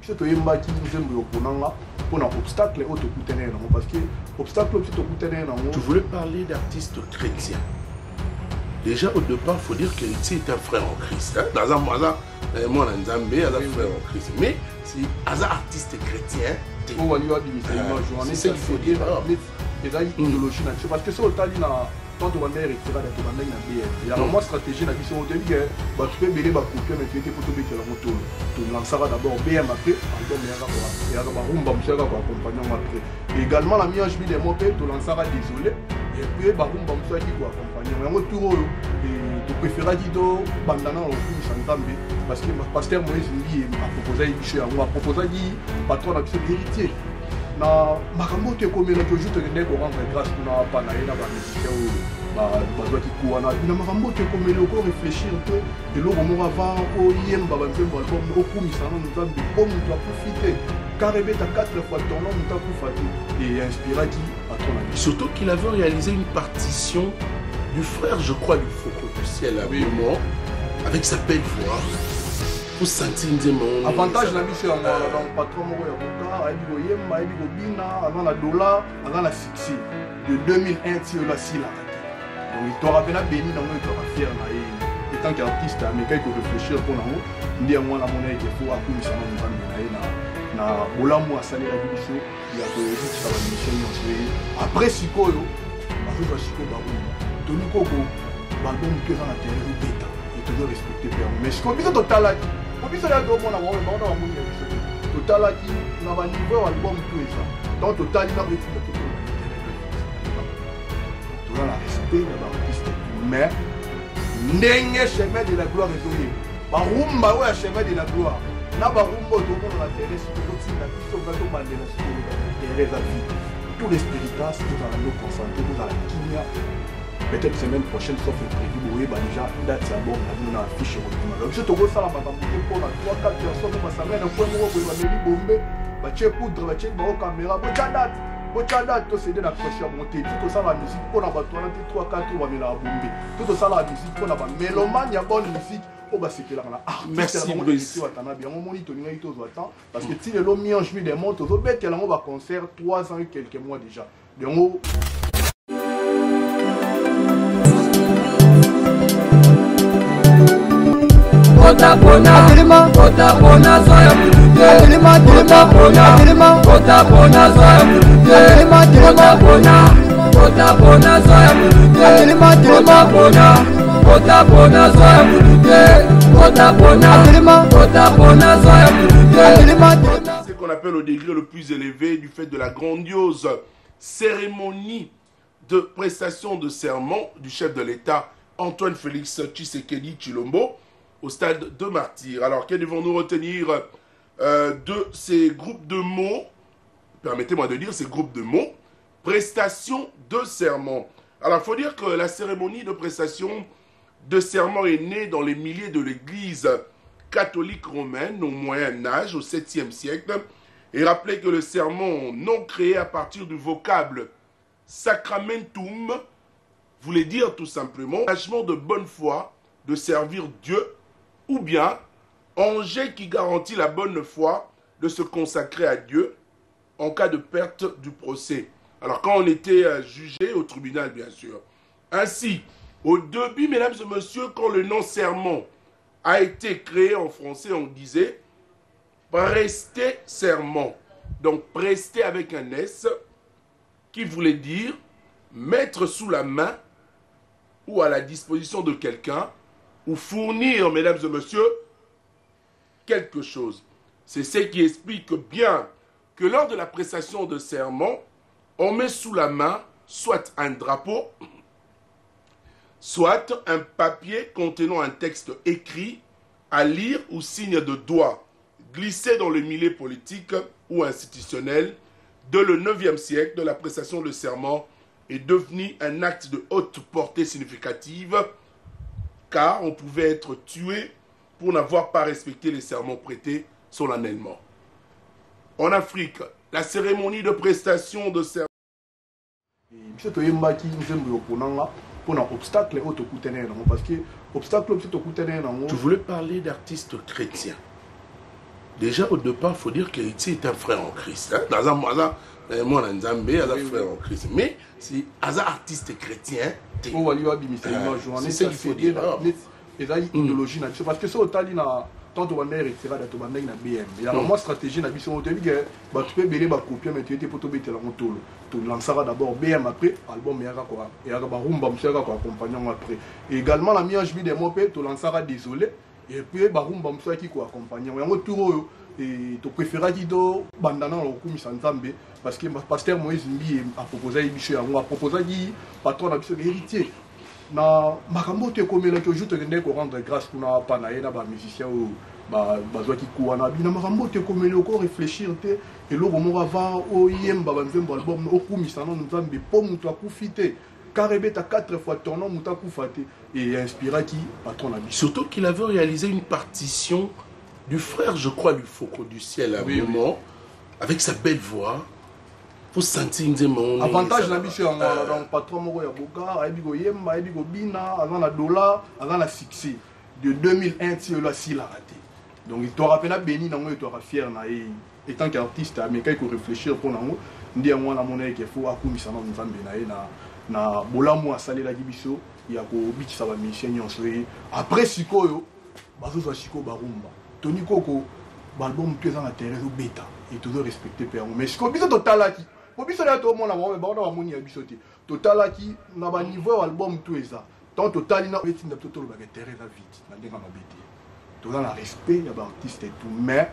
biso toyembaki nzembo yoponanga mpona obstacle oyo tokutana ye nango parce que obstacle oyo biso tokutana ye nango. Tu voulais parler d'artistes chrétiens. Déjà au départ, il faut dire que c'est un frère en Christ. Dans un moi, en Zambie, un frère en Christ. Mais c'est un artiste chrétien. C'est ce qu'il faut dire. Et là, idéologie là-dessus. Parce que c'est au Tali, quand on va dire que tu vas il y a vraiment stratégie là qui sont au début. Tu peux mêler ma coupe, mais tu étais pour te mettre la moto. Tu lanceras d'abord BM après, et également la mienne, je dis des mots, tu lanceras désolé. Et puis, tu accompagner. Tu préféreras dire bandana au coup Santambe parce que pasteur Moïse a proposé a proposé patron d'héritier. Na makambo te komela que juste ne ko rendre grâce na pa na ina ba musicien ou ba qui kuana na makambo te komela ko réfléchir que et lo mo avant ko yemba ba nzembo album ko kumisana nzambe ko mu doit profiter carrément à 4 fois ton nom muta ku fatu et inspiré dit à ton ami. Surtout qu'il avait réalisé une partition du frère, je crois, du Faucon du ciel à un moment, avec sa belle voix. Pour sentir une avantage la mission dans le patron avant la dollar, avant la succès de 2001 sur la sila. Donc il t'aura bien béni dans le temps fier et tant qu'artiste américain il faut réfléchir pour nous. On dit à moi la monnaie qu'il faut appuyer ça na bola moi salaire la biso il y a que ça va mission après sikoyo après sikoyo ba Tony Koko ba donc que dans la terre bêta et toujours respecter père mais ce qu'on dit total obisa ya do mona mona mona mona total qui na ba niveau album tout ça donc total na betu tout la respect na ba artiste mais ndenge chemin de la gloire est ba rumba ouais chemin de la gloire na ba rumba do mona la terre sur le petit na biso va to bander na sur terre la vie tous les spiritas tout dans le concentrer tout dans la kimia. Peut-être semaine prochaine, sauf le prévu, vous voyez déjà, date c'est bon, on a affiché au je te vois ça là, pour la 3-4 personnes, on va s'amener un point où on va mettre bomber, bah tu es poudre, tu es une caméra, bah date, tout c'est de la prochaine montée, tout ça la musique, pour la bateau, 3-4 on va mettre la bomber, tout ça la musique, pour la mélomane, il y a bonne musique. Oh bah c'est que là, merci Brice. Parce que si l'homme mis en juillet des montres, on va concert 3 ans et quelques mois déjà. Donc, Otapona, otapona, soya mutute. Otapona, otapona, soya mutute. Otapona, otapona, soya mutute. Otapona, otapona, soya mutute. Otapona, otapona, soya mutute. C'est ce qu'on appelle au degré le plus élevé du fait de la grandiose cérémonie de prestation de serment du chef de l'État Antoine Félix Tshisekedi Tshilombo au stade de Martyrs. Alors, que devons-nous retenir de ces groupes de mots? Permettez-moi de dire ces groupes de mots. Prestation de serment. Alors, il faut dire que la cérémonie de prestation de serment est née dans les milliers de l'église catholique romaine au Moyen-Âge, au 7e siècle. Et rappelez que le serment, non créé à partir du vocable sacramentum, voulait dire tout simplement engagement de bonne foi de servir Dieu, ou bien enjeu qui garantit la bonne foi de se consacrer à Dieu en cas de perte du procès. Alors quand on était jugé au tribunal, bien sûr. Ainsi, au début, mesdames et messieurs, quand le nom serment a été créé en français, on disait prester serment. Donc prester avec un S, qui voulait dire mettre sous la main ou à la disposition de quelqu'un, ou fournir, mesdames et messieurs, quelque chose. C'est ce qui explique bien que lors de la prestation de serment, on met sous la main soit un drapeau, soit un papier contenant un texte écrit à lire ou signe de doigt, glissé dans le milieu politique ou institutionnel de le 9e siècle de la prestation de serment est devenu un acte de haute portée significative car on pouvait être tué pour n'avoir pas respecté les serments prêtés solennellement. En Afrique, la cérémonie de prestation de serment parce que obstacle tu voulais parler d'artistes chrétiens. déjà au départ, il faut dire qu'Haïti est un frère en Christ. Hein? Dans un moi, Nzambe, un frère en Christ. Mais c'est un artiste chrétien. C'est ce qu'il faut dire. Et ça, idéologie, parce que ça, au Tali, tant on va retirer la tomate na BM. Il y a vraiment stratégie na biso tu peux belé ba copier mais tu étais pour tomber la montolo. Tu lanceras d'abord BM après album ya quoi. Et ya ba rumba msaka quoi accompagnant après. Et également la miage bi des mots tu lanceras désolé et puis ba rumba msaka qui quoi accompagnant. Ya tour et tu préféreras do bandana au kumisa Nzambe parce que pasteur Moïse Mbi a proposé biso ya a proposé dit patron na biso héritier. Na makambo te komela to joute ngende ko rendre grâce kuna pa na yena ba musicien ou bazwa ki kuana bina makambo te komela ko réfléchir te et lo bomo avant o yemba ba nzembo album o kumisa na Nzambe po mutu akufite karebeta 4 fois tournant mutu akufate et inspira qui patron na biso. Surtout qu'il avait réalisé une partition du frère, je crois, du Foucault du ciel à un moment, avec sa belle voix. Pour sentir un avantage na biso yango donc patron moko ya boka ayebi yemba ayebi bina avant la dollar avant la succès de 2001 ti la si la raté donc il t'aura pena béni nango il t'aura fier na étant qu'artiste américain il faut réfléchir pour nango ndi yango na mona qu'il faut akumisa na Nzambe na bolamu asalela biso ya ko bitisa ba mission nyonso après sikoyo bazo za siko barumba Tony Koko album tu en intérêt au bêta et toujours respecter père mais siko biso total qui pour biso là tout le monde a ba moni ya biso te total qui na ba niveau album tout ça tant total na beti na total ba intérêt la vite na ndenga mabete tout dans le respect ya ba artiste et tout mais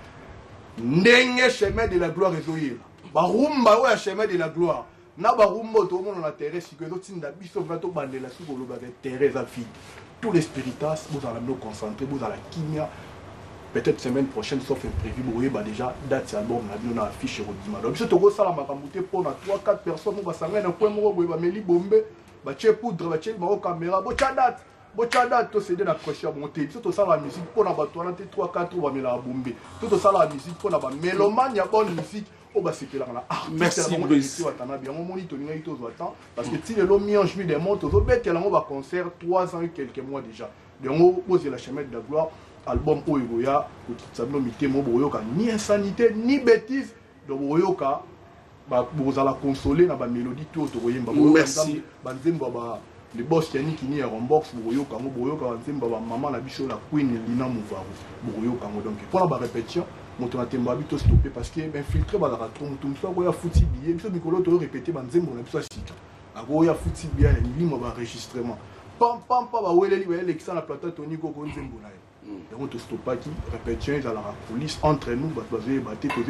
ndenge chemin de la gloire ezoyela ba rumba wa chemin de la gloire na ba rumba tout le monde a intérêt si que d'autres na biso va to bandela su ko lo ba intérêt la vite tous les spiritas vous allez nous concentrer vous allez kimia. Peut-être semaine prochaine, sauf imprévu, vous voyez déjà date album, on a affiché au dimanche. Donc, je te vois ça, je pour 3-4 personnes, on va s'en aller, on va mettre bombe, on poudre, on va caméra, on date, tout c'est de la pression montée. Tout ça, la musique, pour la 3-4, on va mettre la bombe. Tout ça, la musique, pour la mélomane, il y a bonne musique. Merci Brice. Parce que si le mis en chemin des montres, on va concert 3 ans et quelques mois déjà. Donc, on pose la chemin de la gloire. Album Oyoya, ni insanité, ni bêtise. Donc, Oyoka, vous allez consoler dans la mélodie tout au merci. Le boss qui est en box, Oyoka, maman la bichot, la queen, Lina Mouvarou, Oyoka. Donc, pour la répétition, mon temps à vite stoppé parce que infiltré par la ratron, tout ça, il y a foutu billet, monsieur Nicolo, tu as répété, Banzembo, on a besoin de il y a foutu billet, il y a enregistrement. Pam, pam, pam, il y a l'élection à la plateau, Tony Koko, Nzembo. Et on te stoppe pas qui répétition ils à la police entre nous parce que vous avez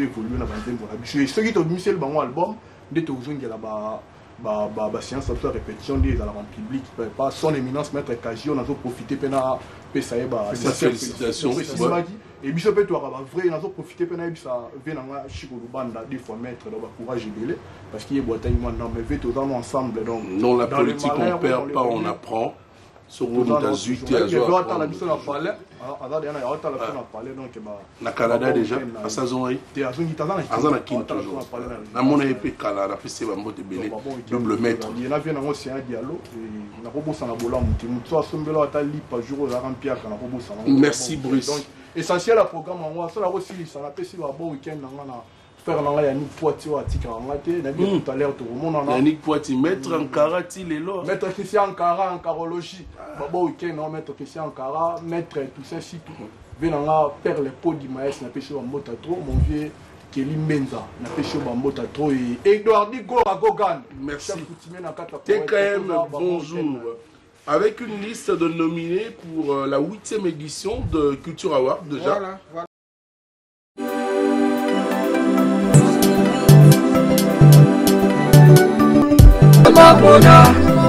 évolué dans la pour habitué ceux qui ont mis le bon album dès que vous avez la séance de répétition des à la rendre public pas son éminence maître Kajio on a profité pena ça y est félicitations et puis ça peut être vrai on a profité pena ça vient dans Chico Banda des fois mettre dans courage belé parce qu'il y a boîte maintenant mais vite dans ensemble donc non la politique on perd pas on apprend sur le na Canada déjà à saison yi azana kin toujours na mona epé kala na pese ba mbote belé double maître il y en a bien aussi un dialogue na robosa na bola muti mutu asombelo ata lipa jour za remplir kana robosa merci Brice donc essentiel à programme en ça la aussi ça la pese ba bon week-end na faire là Yannick Poiti ou Atika Ngate na bien tout à l'heure tout le monde en a Yannick Poiti maître Ankara ti lelo maître Christian Ankara en carologie bon week-end non maître Christian Ankara maître tout ça si tout venanga père les pots du maïs na pêché en mota trop mon vieux Kelly Menza na pêché en mota trop et Edouard Gora Gogan merci TKM bonjour avec une liste de nominés pour la 8e édition de Culture Award déjà voilà.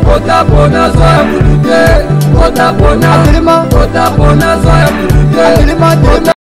Kotapona zoya mutute, kotapona zoya mutute.